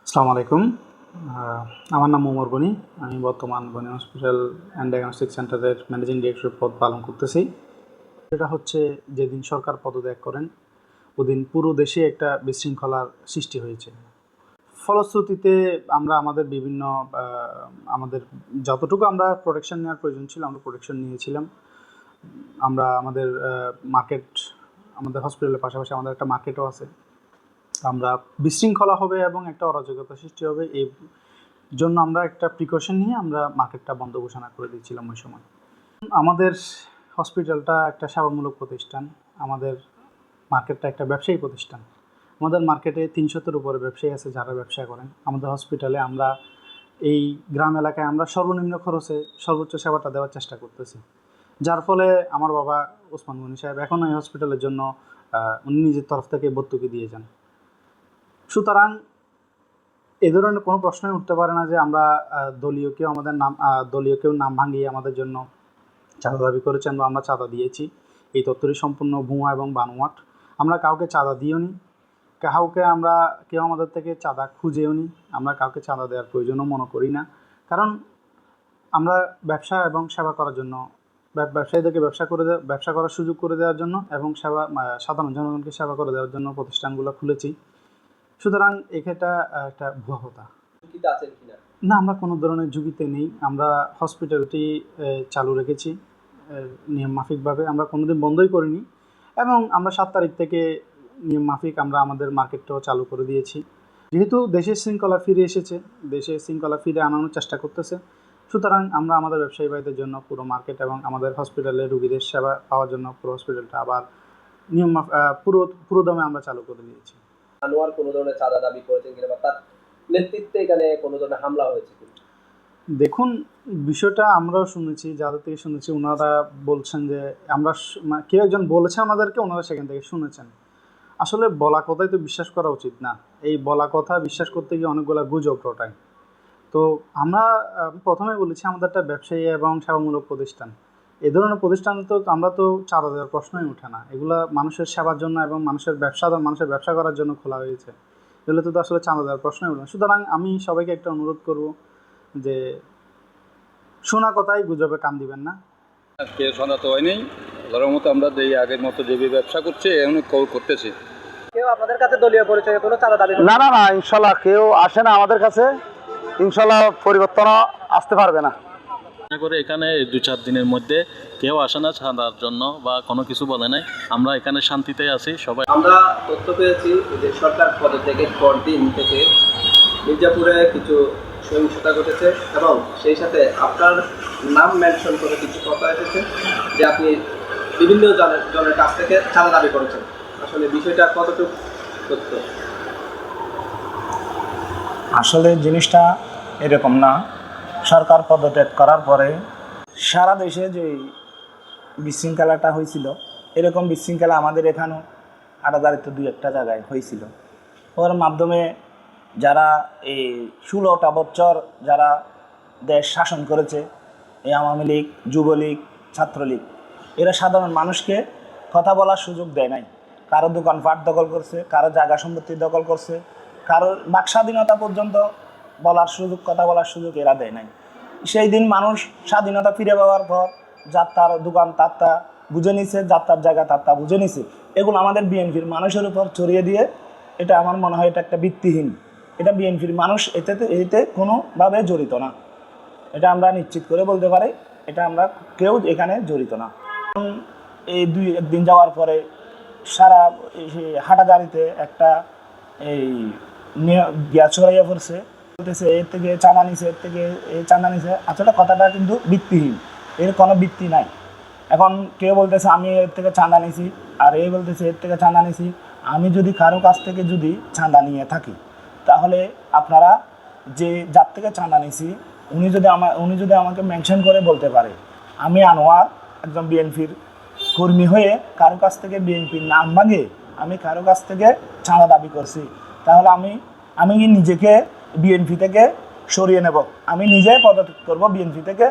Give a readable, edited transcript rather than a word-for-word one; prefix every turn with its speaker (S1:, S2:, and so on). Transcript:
S1: আসসালামু আলাইকুম। আমার নাম ওমর গনি। আমি বর্তমান গনি হসপিটাল অ্যান্ড ডায়াগনস্টিক সেন্টারের ম্যানেজিং ডিরেক্টর পদ পালন করতেছি। এটা হচ্ছে যেদিন সরকার পদত্যাগ করেন ওদিন পুরো দেশে একটা বিশৃঙ্খলার সৃষ্টি হয়েছে। ফলশ্রুতিতে আমরা আমাদের বিভিন্ন আমাদের যতটুকু আমরা প্রোটেকশন নেওয়ার প্রয়োজন ছিল আমরা প্রোটেকশন নিয়েছিলাম। আমরা আমাদের আমাদের হসপিটালের পাশাপাশি আমাদের একটা মার্কেটও আছে। আমরা বিশৃঙ্খলা হবে এবং একটা অরাজকতা সৃষ্টি হবে এই জন্য আমরা একটা প্রিকশন নিয়ে আমরা মার্কেটটা বন্ধ ঘোষণা করে দিয়েছিলাম ওই সময়। আমাদের হসপিটালটা একটা সেবামূলক প্রতিষ্ঠান, আমাদের মার্কেটটা একটা ব্যবসায়ী প্রতিষ্ঠান। আমাদের মার্কেটে ৩০০-এর উপরে ব্যবসায়ী আছে যারা ব্যবসা করেন। আমাদের হসপিটালে আমরা এই গ্রাম এলাকায় আমরা সর্বনিম্ন খরচে সর্বোচ্চ সেবাটা দেওয়ার চেষ্টা করতেছি, যার ফলে আমার বাবা ওসমান গনি সাহেব এখন এই হসপিটালের জন্য উনি নিজের তরফ থেকে ভর্তুকি দিয়ে যান। সুতরাং এ ধরনের কোনো প্রশ্নই উঠতে পারে না যে আমরা দলীয় কেউ নাম ভাঙিয়ে আমাদের জন্য চাঁদা দাবি করেছেন বা আমরা চাঁদা দিয়েছি। এই তথ্যটি সম্পূর্ণ ভুয়া এবং বানোয়াট। আমরা কাউকে চাঁদা দিও নি, কেউ আমাদের থেকে চাঁদা খুঁজেও নি। আমরা কাউকে চাঁদা দেওয়ার প্রয়োজনও মনে করি না, কারণ আমরা ব্যবসা এবং সেবা করার জন্য ব্যবসায়ীদেরকে ব্যবসা করার সুযোগ করে দেওয়ার জন্য এবং সাধারণ জনগণকে সেবা করে দেওয়ার জন্য প্রতিষ্ঠানগুলো খুলেছি। সুতরাং এক্ষেত্রে একটা ভুয়া কথা না, আমরা কোনো ধরনের ঝুঁকিতে নেই। আমরা হসপিটালটি চালু রেখেছি নিয়ম মাফিকভাবে, আমরা কোনোদিন বন্ধই করিনি এবং আমরা 7 তারিখ থেকে নিয়ম মাফিক আমরা আমাদের মার্কেটটাও চালু করে দিয়েছি। যেহেতু দেশের শৃঙ্খলা ফিরে এসেছে, দেশের শৃঙ্খলা ফিরে আনানোর চেষ্টা করতেছে, সুতরাং আমরা আমাদের ব্যবসায়ী ভাইদের জন্য পুরো মার্কেট এবং আমাদের হসপিটালে রোগীদের সেবা পাওয়ার জন্য পুরো হসপিটালটা আবার পুরো দমে আমরা চালু করে দিয়েছি।
S2: আনোয়ার কোনো ধরনের চাঁদা দাবি করেছেন কিনা বা তার নেতৃত্বে এখানে কোনো ধরনের হামলা হয়েছে কিনা?
S1: দেখুন, বিষয়টা আমরাও শুনেছি, যাদের থেকে শুনেছি ওনারা বলছেন যে কেউ একজন বলেছে আমাদেরকে, ওনারা সেখান থেকে শুনেছেন। আসলে বলা কথাই তো বিশ্বাস করা উচিত না। এই বলা কথা বিশ্বাস করতে গিয়ে অনেকগুলো গুজব রটায়। তো আমরা প্রথমে বলেছি আমাদের একটা ব্যবসায়ী এবং সেবামূলক প্রতিষ্ঠান। এই ধরনের প্রতিষ্ঠান তো আমরা তো চাঁদা দেওয়ার প্রশ্নই ওঠে না। এগুলো মানুষের সেবার জন্য এবং মানুষের ব্যবসা করার জন্য খোলা হয়েছে। এগুলো তো আসলে চাঁদা দেওয়ার প্রশ্নই ওঠে না। সুতরাং আমি সবাইকে একটা অনুরোধ করব যে শোনা কথাই গুজবে কান দিবেন না।
S3: কে শোনাতে হয়নি, আল্লাহর মতো আমরা আগের মতো যে ব্যবসা করছি এখন করতেছি।
S2: কেউ আপনাদের কাছে দলীয় পরিচয়ে কোনো চাঁদা দাবি
S4: না না না, ইনশাল্লাহ কেউ আসে না আমাদের কাছে। ইনশাল্লাহ পরিবর্তন আসতে পারবে না।
S5: করে এখানে 2-4 দিনের মধ্যে কেউ আসে না ছাড়ার জন্য বা কোনো কিছু বলে নাই। আমরা এখানে শান্তিতে আছি সবাই।
S2: আমরা তথ্য পেয়েছি যে সরকার পদত্যাগের পর দিন থেকে মির্জাপুরে কিছু সহিংসতা ঘটেছে এবং সেই সাথে আপনার নাম মেনশন করে কিছু কথা এসেছে যে আপনি বিভিন্ন জনের কাছ থেকে চাঁদা দাবি করেছেন। আসলে বিষয়টা কতটুকু সত্য?
S4: আসলে জিনিসটা এরকম না। সরকার পদত্যাগ করার পরে সারা দেশে যে বিশৃঙ্খলাটা হয়েছিল, এরকম বিশৃঙ্খলা আমাদের এখানেও আড়াদারিত 2-1টা জায়গায় হয়েছিল। ওর মাধ্যমে যারা এই 16টা বছর যারা দেশ শাসন করেছে, এই আওয়ামী লীগ, যুবলীগ, ছাত্রলীগ, এরা সাধারণ মানুষকে কথা বলার সুযোগ দেয় নাই। কারো দোকানপাট দখল করছে, কারো জায়গা সম্পত্তি দখল করছে, কারোর বাক স্বাধীনতা পর্যন্ত কথা বলার সুযোগ এরা দেয় নাই। সেই দিন মানুষ স্বাধীনতা ফিরে পাওয়ার পর যার তার দোকান তার বুঝে নিছে, যার তার জায়গা তার বুঝে নিছে। এগুলো আমাদের বিএনপির মানুষের উপর ছড়িয়ে দিয়ে, এটা আমার মনে হয় এটা একটা ভিত্তিহীন। এটা বিএনপির মানুষ এতে কোনোভাবে জড়িত না, এটা আমরা নিশ্চিত করে বলতে পারি। এটা আমরা কেউ এখানে জড়িত না। এই 2-1 দিন যাওয়ার পরে সারা হাটাজারিতে একটা এই গ্যাস ছড়াইয়া পড়ছে, বলতেছে এর থেকে চাঁদা নিছে, এর থেকে এই চাঁদা নিছে। আসলে কথাটা কিন্তু ভিত্তিহীন, এর কোনো ভিত্তি নাই। এখন কেউ বলতেছে আমি এর থেকে চাঁদা নিছি, আর এই বলতেছে এর থেকে চাঁদা নিছি। আমি যদি কারো কাছ থেকে যদি চাঁদা নিয়ে থাকি, তাহলে আপনারা যার থেকে চাঁদা নিছি উনি যদি আমাকে মেনশন করে বলতে পারে আমি আনোয়ার একজন বিএনপির কর্মী হয়ে কারো কাছ থেকে বিএনপির নাম ভাঙে আমি কারো কাছ থেকে চাঁদা দাবি করছি, তাহলে আমি নিজেকে বিএনপি থেকে সরিয়ে নেব, আমি নিজে পদত্যাগ করব বিএনপি থেকে।